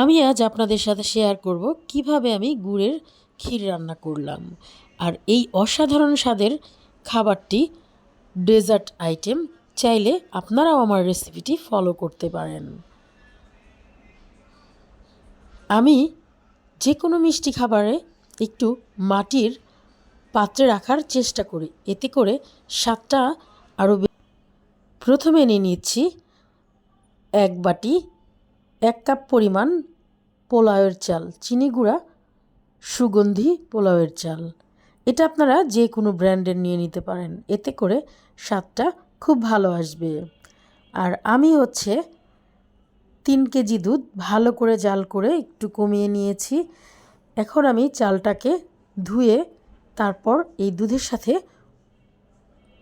আমি আজ আপনাদের সাথে শেয়ার করব কিভাবে আমি গুড়ের ক্ষীর রান্না করলাম। আর এই অসাধারণ স্বাদের খাবারটি ডেজার্ট আইটেম, চাইলে আপনারাও আমার রেসিপিটি ফলো করতে পারেন। আমি যে কোনো মিষ্টি খাবারে একটু মাটির পাত্রে রাখার চেষ্টা করি, এতে করে স্বাদটা আরও। প্রথমে নিয়ে নিচ্ছি 1 কাপ পরিমাণ পোলাওয়ের চাল, চিনি গুঁড়া সুগন্ধি পোলাওয়ের চাল। এটা আপনারা যে কোনো ব্র্যান্ডের নিয়ে নিতে পারেন, এতে করে স্বাদটা খুব ভালো আসবে। আর আমি 3 কেজি দুধ ভালো করে জাল করে একটু কমিয়ে নিয়েছি। এখন আমি চালটাকে ধুয়ে তারপর এই দুধের সাথে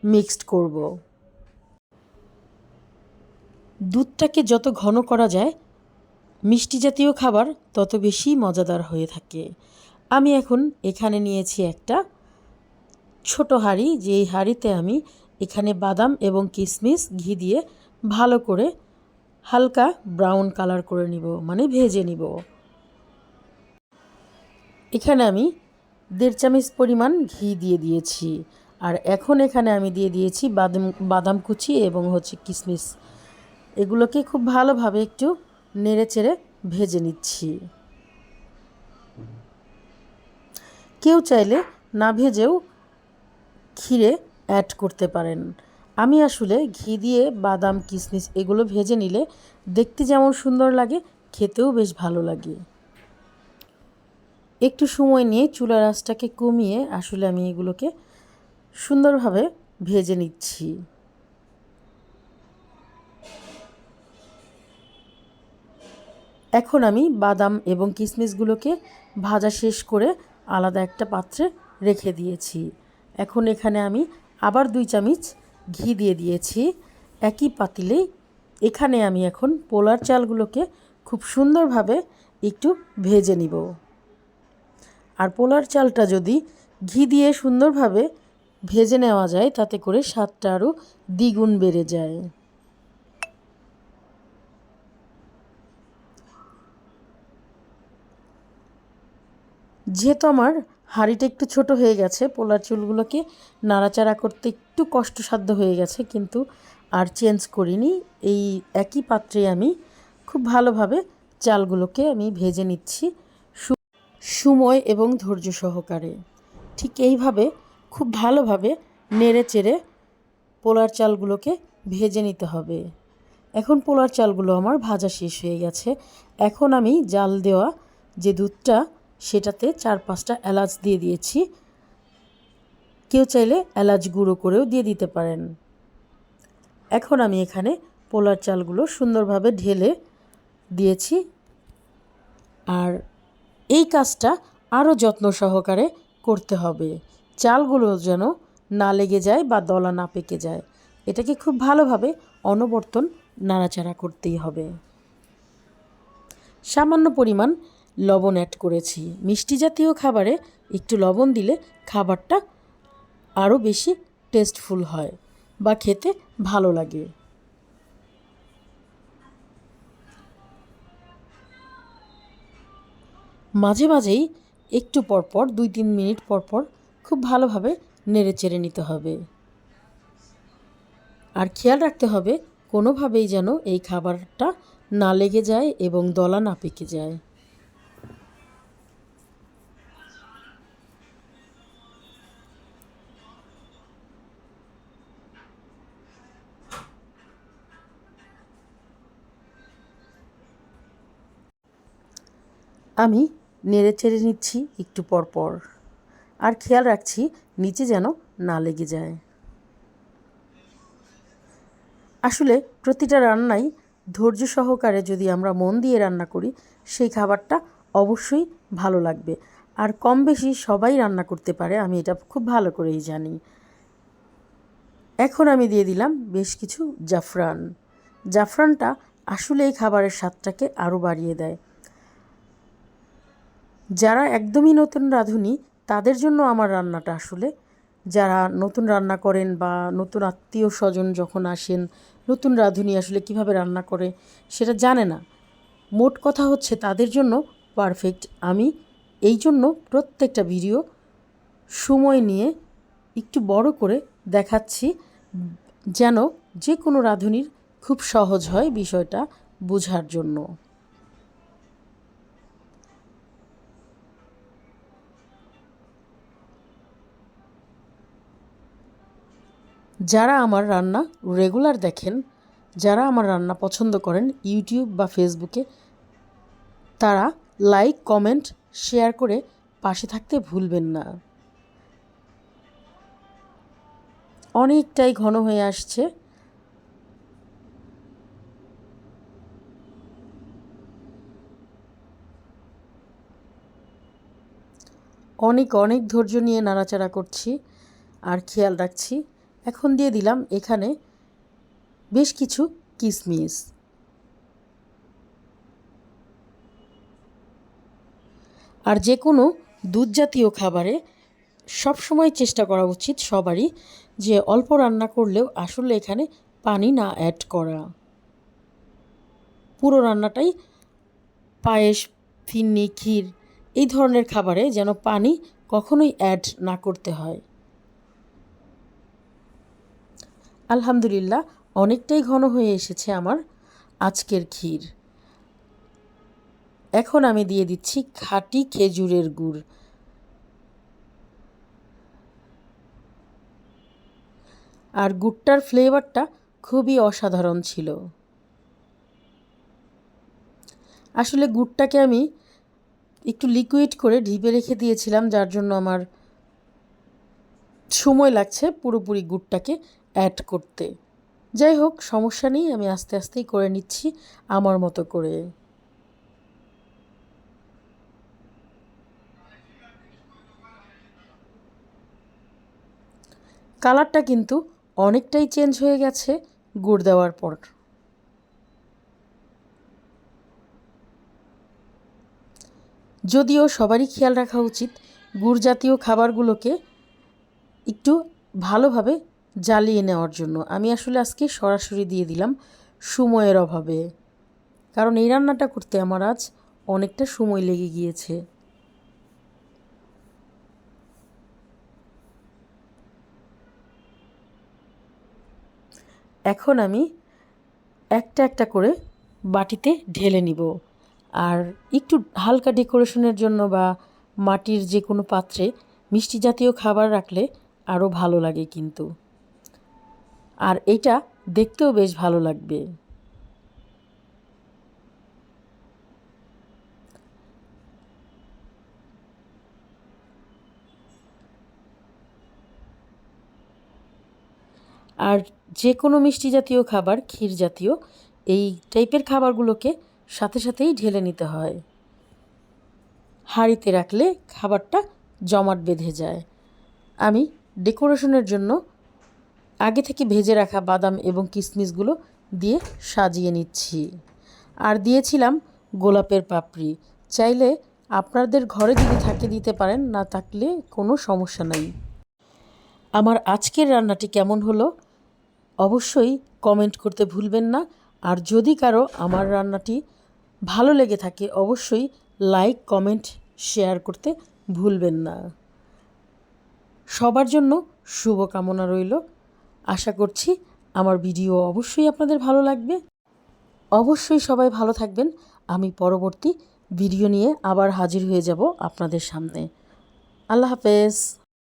মিক্সড করব। দুধটাকে যত ঘন করা যায় মিষ্টি জাতীয় খাবার তত বেশি মজাদার হয়ে থাকে। আমি এখন এখানে নিয়েছি একটা ছোট হাঁড়ি, যেই হাঁড়িতে আমি এখানে বাদাম এবং কিশমিশ ঘি দিয়ে ভালো করে হালকা ব্রাউন কালার করে নিব, মানে ভেজে নিব। এখানে আমি 1.5 চামচ পরিমাণ ঘি দিয়ে দিয়েছি। আর এখন এখানে আমি দিয়ে দিয়েছি বাদাম কুচি এবং কিশমিশ। এগুলোকে খুব ভালোভাবে একটু নেড়ে চেড়ে ভেজে নিচ্ছি। কেউ চাইলে না ভেজেও ক্ষীরে অ্যাড করতে পারেন। আমি আসলে ঘি দিয়ে বাদাম কিশমিশ এগুলো ভেজে নিলে দেখতে যেমন সুন্দর লাগে, খেতেও বেশ ভালো লাগে। একটু সময় নিয়ে চুলার আঁচটাকে কমিয়ে আসলে আমি এগুলোকে সুন্দরভাবে ভেজে নিচ্ছি। এখন আমি বাদাম এবং কিশমিশগুলোকে ভাজা শেষ করে আলাদা একটা পাত্রে রেখে দিয়েছি। এখন এখানে আমি আবার 2 চামচ ঘি দিয়ে দিয়েছি একই পাতিলেই। এখানে আমি এখন পোলার চালগুলোকে খুব সুন্দরভাবে একটু ভেজে নিব। আর পোলার চালটা যদি ঘি দিয়ে সুন্দরভাবে ভেজে নেওয়া যায়, তাতে করে স্বাদটা আরও দ্বিগুণ বেড়ে যায়। যেহেতু আমার হাঁড়িটা একটু ছোট হয়ে গেছে, পোলার চুলগুলোকে নাড়াচাড়া করতে একটু কষ্টসাধ্য হয়ে গেছে, কিন্তু আর চেঞ্জ করিনি। এই একই পাত্রে আমি খুব ভালোভাবে চালগুলোকে আমি ভেজে নিচ্ছি সময় এবং ধৈর্য সহকারে। ঠিক এইভাবে খুব ভালোভাবে নেড়ে চেড়ে পোলার চালগুলোকে ভেজে নিতে হবে। এখন পোলার চালগুলো আমার ভাজা শেষ হয়ে গেছে। এখন আমি জাল দেওয়া যে দুধটা, সেটাতে 4-5টা এলাচ দিয়ে দিয়েছি। কেউ চাইলে এলাচ গুঁড়ো করেও দিয়ে দিতে পারেন। এখন আমি এখানে পোলার চালগুলো সুন্দরভাবে ঢেলে দিয়েছি। আর এই কাজটা আরও যত্ন সহকারে করতে হবে, চালগুলো যেন না লেগে যায় বা দলা না পেকে যায়। এটাকে খুব ভালোভাবে অনবরত নাড়াচাড়া করতেই হবে। সামান্য পরিমাণ লবণ অ্যাড করেছি। মিষ্টি জাতীয় খাবারে একটু লবণ দিলে খাবারটা আরও বেশি টেস্টফুল হয় বা খেতে ভালো লাগে। মাঝে মাঝেই একটু পরপর 2-3 মিনিট পরপর খুব ভালোভাবে নেড়ে চেড়ে নিতে হবে। আর খেয়াল রাখতে হবে কোনোভাবেই যেন এই খাবারটা না লেগে যায় এবং দলা না পেকে যায়। আমি নেড়ে চেড়ে নিচ্ছি একটু পরপর, আর খেয়াল রাখছি নিচে যেন না লেগে যায়। আসলে প্রতিটা রান্নাই ধৈর্য সহকারে যদি আমরা মন দিয়ে রান্না করি, সেই খাবারটা অবশ্যই ভালো লাগবে। আর কম বেশি সবাই রান্না করতে পারে, আমি এটা খুব ভালো করেই জানি। এখন আমি দিয়ে দিলাম বেশ কিছু জাফরান। জাফরানটা আসলে এই খাবারের স্বাদটাকে আরও বাড়িয়ে দেয়। যারা একদমই নতুন রাঁধুনি তাদের জন্য আমার রান্নাটা আসলে, যারা নতুন রান্না করেন বা নতুন আত্মীয় স্বজন যখন আসেন, নতুন রাঁধুনি আসলে কিভাবে রান্না করে সেটা জানে না, মোট কথা হচ্ছে তাদের জন্য পারফেক্ট। আমি এই জন্য প্রত্যেকটা ভিডিও সময় নিয়ে একটু বড় করে দেখাচ্ছি, যেন যে কোনো রাঁধুনির খুব সহজ হয় বিষয়টা বোঝার জন্য। যারা আমার রান্না রেগুলার দেখেন, যারা আমার রান্না পছন্দ করেন ইউটিউব বা ফেসবুকে, তারা লাইক, কমেন্ট, শেয়ার করে পাশে থাকতে ভুলবেন না। অনেকটাই ঘন হয়ে আসছে। অনেক অনেক ধৈর্য নিয়ে নাড়াচাড়া করছি আর খেয়াল রাখছি। এখন দিয়ে দিলাম এখানে বেশ কিছু কিশমিশ। আর যে কোনো দুধ জাতীয় খাবারে সবসময় চেষ্টা করা উচিত সবারই যে অল্প রান্না করলেও আসলে এখানে পানি না অ্যাড করা। পুরো রান্নাটাই পায়েস, ফিরনি, ক্ষীর এই ধরনের খাবারে যেন পানি কখনোই অ্যাড না করতে হয়। আলহামদুলিল্লাহ অনেকটাই ঘন হয়ে এসেছে আমার আজকের ক্ষীর। এখন আমি দিয়ে দিচ্ছি খাঁটি খেজুরের গুড়। আর গুড়টার ফ্লেভারটা খুবই অসাধারণ ছিল। আসলে গুড়টাকে আমি একটু লিকুইড করে ঢিপে রেখে দিয়েছিলাম, যার জন্য আমার সময় লাগছে পুরোপুরি গুড়টাকে অ্যাড করতে। যাই হোক, সমস্যা নেই, আমি আস্তে আস্তেই করে নিচ্ছি আমার মতো করে। কালারটা কিন্তু অনেকটাই চেঞ্জ হয়ে গেছে গুড় দেওয়ার পর। যদিও সবারই খেয়াল রাখা উচিত গুড় জাতীয় খাবারগুলোকে একটু ভালোভাবে জ্বালিয়ে নেওয়ার জন্য। আমি আসলে আজকে সরাসরি দিয়ে দিলাম সময়ের অভাবে, কারণ এই রান্নাটা করতে আমার আজ অনেকটা সময় লেগে গিয়েছে। এখন আমি একটা একটা করে বাটিতে ঢেলে নিব। আর একটু হালকা ডেকোরেশনের জন্য বা মাটির যে কোনো পাত্রে মিষ্টি জাতীয় খাবার রাখলে আরও ভালো লাগে কিন্তু। আর এটা দেখতেও বেশ ভালো লাগবে। আর যে কোনো মিষ্টি জাতীয় খাবার, ক্ষীর জাতীয় এই টাইপের খাবারগুলোকে সাথে সাথেই ঢেলে নিতে হয়। হাঁড়িতে রাখলে খাবারটা জমাট বেঁধে যায়। আমি ডেকোরেশনের জন্য আগে থেকে ভেজে রাখা বাদাম এবং কিশমিশগুলো দিয়ে সাজিয়ে নিচ্ছি। আর দিয়েছিলাম গোলাপের পাপড়ি। চাইলে আপনাদের ঘরে যদি থাকে দিতে পারেন, না থাকলে কোনো সমস্যা নাই। আমার আজকের রান্নাটি কেমন হলো অবশ্যই কমেন্ট করতে ভুলবেন না। আর যদি কারো আমার রান্নাটি ভালো লেগে থাকে অবশ্যই লাইক, কমেন্ট, শেয়ার করতে ভুলবেন না। সবার জন্য শুভকামনা রইল। আশা করছি আমার ভিডিও অবশ্যই আপনাদের ভালো লাগবে। অবশ্যই সবাই ভালো থাকবেন। আমি পরবর্তী ভিডিও নিয়ে আবার হাজির হয়ে যাব আপনাদের সামনে। আল্লাহ হাফেজ।